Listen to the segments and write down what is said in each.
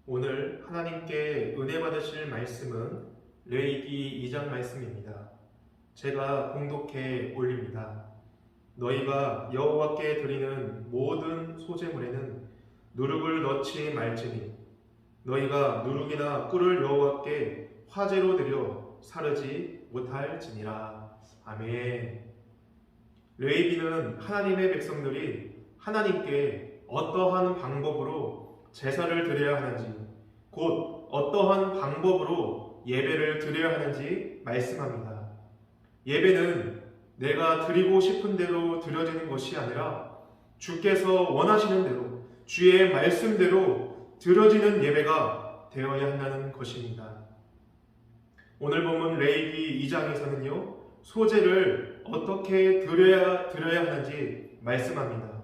오늘 하나님께 은혜 받으실 말씀은 레위기 2장 말씀입니다. 제가 봉독해 올립니다. 너희가 여호와께 드리는 모든 소제물에는 누룩을 넣지 말지니 너희가 누룩이나 꿀을 여호와께 화제로 드려 사르지 못할지니라. 아멘. 레위기는 하나님의 백성들이 하나님께 어떠한 방법으로 제사를 드려야 하는지, 곧 어떠한 방법으로 예배를 드려야 하는지 말씀합니다. 예배는 내가 드리고 싶은 대로 드려지는 것이 아니라 주께서 원하시는 대로, 주의 말씀대로 드려지는 예배가 되어야 한다는 것입니다. 오늘 본문 레위기 2장에서는요, 소제를 어떻게 드려야 하는지 말씀합니다.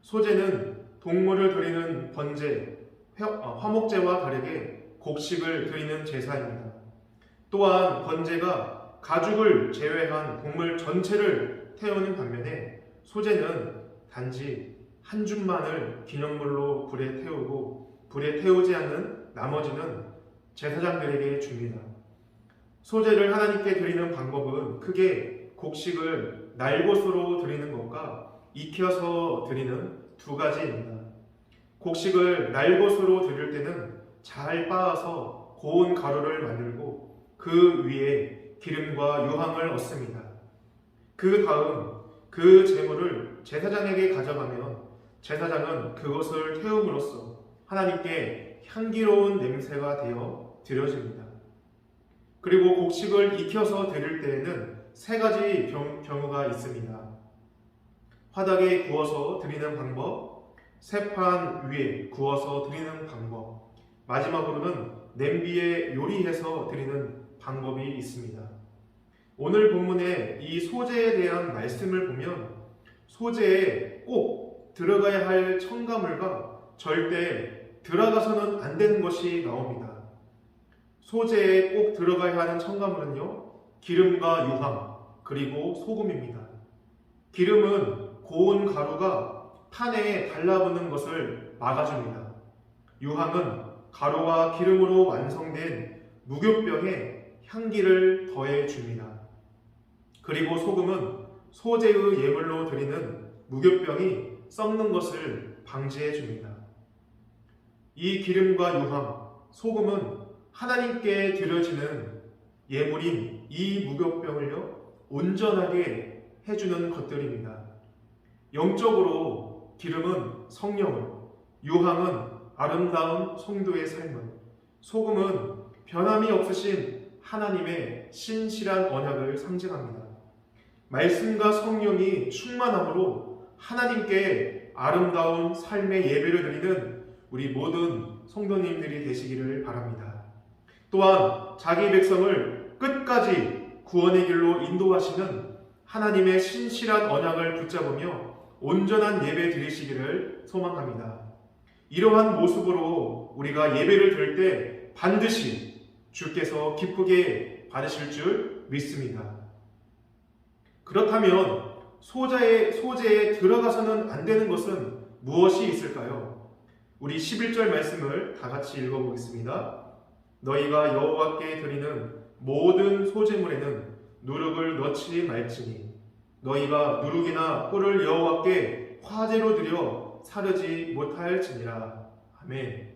소제는 동물을 드리는 번제, 화목제와 다르게 곡식을 드리는 제사입니다. 또한 번제가 가죽을 제외한 동물 전체를 태우는 반면에 소제는 단지 한 줌만을 기념물로 불에 태우고 불에 태우지 않는 나머지는 제사장들에게 줍니다. 소제를 하나님께 드리는 방법은 크게 곡식을 날것으로 드리는 것과 익혀서 드리는 두 가지입니다. 곡식을 날것으로 드릴 때는 잘 빻아서 고운 가루를 만들고 그 위에 기름과 유황을 얹습니다. 그 다음 그 제물을 제사장에게 가져가면 제사장은 그것을 태움으로써 하나님께 향기로운 냄새가 되어 드려집니다. 그리고 곡식을 익혀서 드릴 때에는 세 가지 경우가 있습니다. 화덕에 구워서 드리는 방법, 세판 위에 구워서 드리는 방법, 마지막으로는 냄비에 요리해서 드리는 방법이 있습니다. 오늘 본문의 이 소제에 대한 말씀을 보면 소제에 꼭 들어가야 할 첨가물과 절대 들어가서는 안 되는 것이 나옵니다. 소제에 꼭 들어가야 하는 첨가물은요, 기름과 유황, 그리고 소금입니다. 기름은 고운 가루가 판에 달라붙는 것을 막아줍니다. 유황은 가루와 기름으로 완성된 무교병에 향기를 더해줍니다. 그리고 소금은 소제의 예물로 드리는 무교병이 썩는 것을 방지해줍니다. 이 기름과 유황, 소금은 하나님께 드려지는 예물인 이 무교병을요, 온전하게 해주는 것들입니다. 영적으로 기름은 성령을, 유황은 아름다운 성도의 삶을, 소금은 변함이 없으신 하나님의 신실한 언약을 상징합니다. 말씀과 성령이 충만함으로 하나님께 아름다운 삶의 예배를 드리는 우리 모든 성도님들이 되시기를 바랍니다. 또한 자기 백성을 끝까지 구원의 길로 인도하시는 하나님의 신실한 언약을 붙잡으며 온전한 예배 드리시기를 소망합니다. 이러한 모습으로 우리가 예배를 드릴 때 반드시 주께서 기쁘게 받으실 줄 믿습니다. 그렇다면 소제에 들어가서는 안 되는 것은 무엇이 있을까요? 우리 11절 말씀을 다 같이 읽어보겠습니다. 너희가 여호와께 드리는 모든 소제물에는 누룩을 넣지 말지니 너희가 누룩이나 꿀을 여호와께 화제로 드려 사르지 못할지니라. 아멘.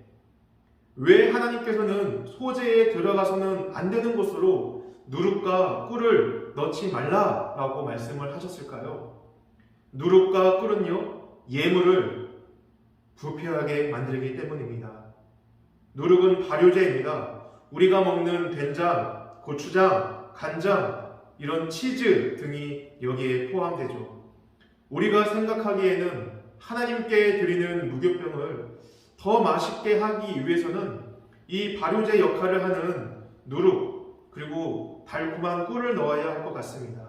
왜 하나님께서는 소제에 들어가서는 안 되는 것으로 누룩과 꿀을 넣지 말라라고 말씀을 하셨을까요? 누룩과 꿀은요, 예물을 부패하게 만들기 때문입니다. 누룩은 발효제입니다. 우리가 먹는 된장, 고추장, 간장, 이런 치즈 등이 여기에 포함되죠. 우리가 생각하기에는 하나님께 드리는 무교병을 더 맛있게 하기 위해서는 이 발효제 역할을 하는 누룩 그리고 달콤한 꿀을 넣어야 할 것 같습니다.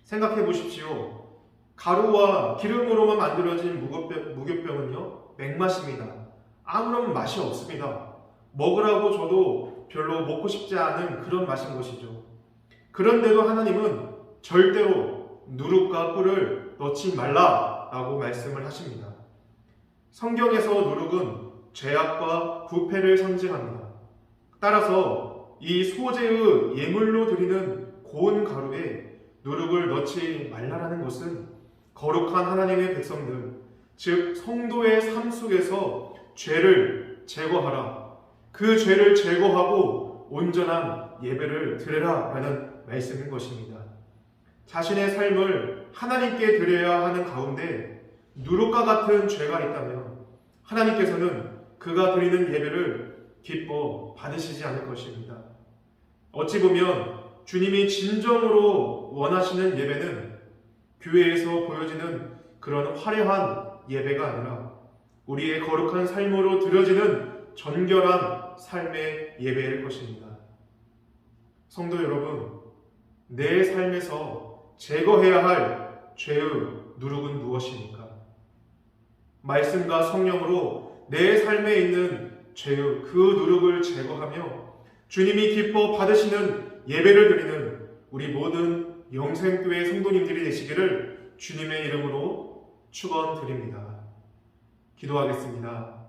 생각해 보십시오. 가루와 기름으로만 만들어진 무교병은요, 맹맛입니다. 아무런 맛이 없습니다. 먹으라고 줘도 별로 먹고 싶지 않은 그런 맛인 것이죠. 그런데도 하나님은 절대로 누룩과 꿀을 넣지 말라라고 말씀을 하십니다. 성경에서 누룩은 죄악과 부패를 상징합니다. 따라서 이 소재의 예물로 드리는 고운 가루에 누룩을 넣지 말라라는 것은 거룩한 하나님의 백성들, 즉 성도의 삶 속에서 죄를 제거하라, 그 죄를 제거하고 온전한 예배를 드려라 라는 말씀인 것입니다. 자신의 삶을 하나님께 드려야 하는 가운데 누룩과 같은 죄가 있다면 하나님께서는 그가 드리는 예배를 기뻐 받으시지 않을 것입니다. 어찌 보면 주님이 진정으로 원하시는 예배는 교회에서 보여지는 그런 화려한 예배가 아니라 우리의 거룩한 삶으로 드려지는 정결한 삶의 예배일 것입니다. 성도 여러분, 내 삶에서 제거해야 할 죄의 누룩은 무엇입니까? 말씀과 성령으로 내 삶에 있는 죄의 그 누룩을 제거하며 주님이 기뻐 받으시는 예배를 드리는 우리 모든 영생교회 성도님들이 되시기를 주님의 이름으로 축원드립니다. 기도하겠습니다.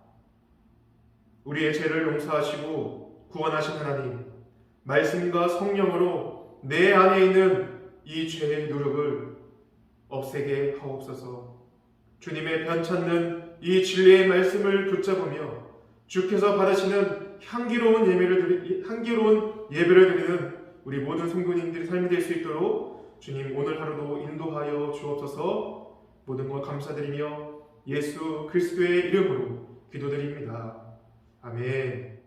우리의 죄를 용서하시고 구원하신 하나님, 말씀과 성령으로 내 안에 있는 이 죄의 누룩을 없애게 하옵소서. 주님의 편찮는 이 진리의 말씀을 붙잡으며 주께서 받으시는 향기로운 예배를 드리는 우리 모든 성도님들의 삶이 될 수 있도록 주님 오늘 하루도 인도하여 주옵소서. 모든 것 감사드리며 예수 그리스도의 이름으로 기도드립니다. 아멘.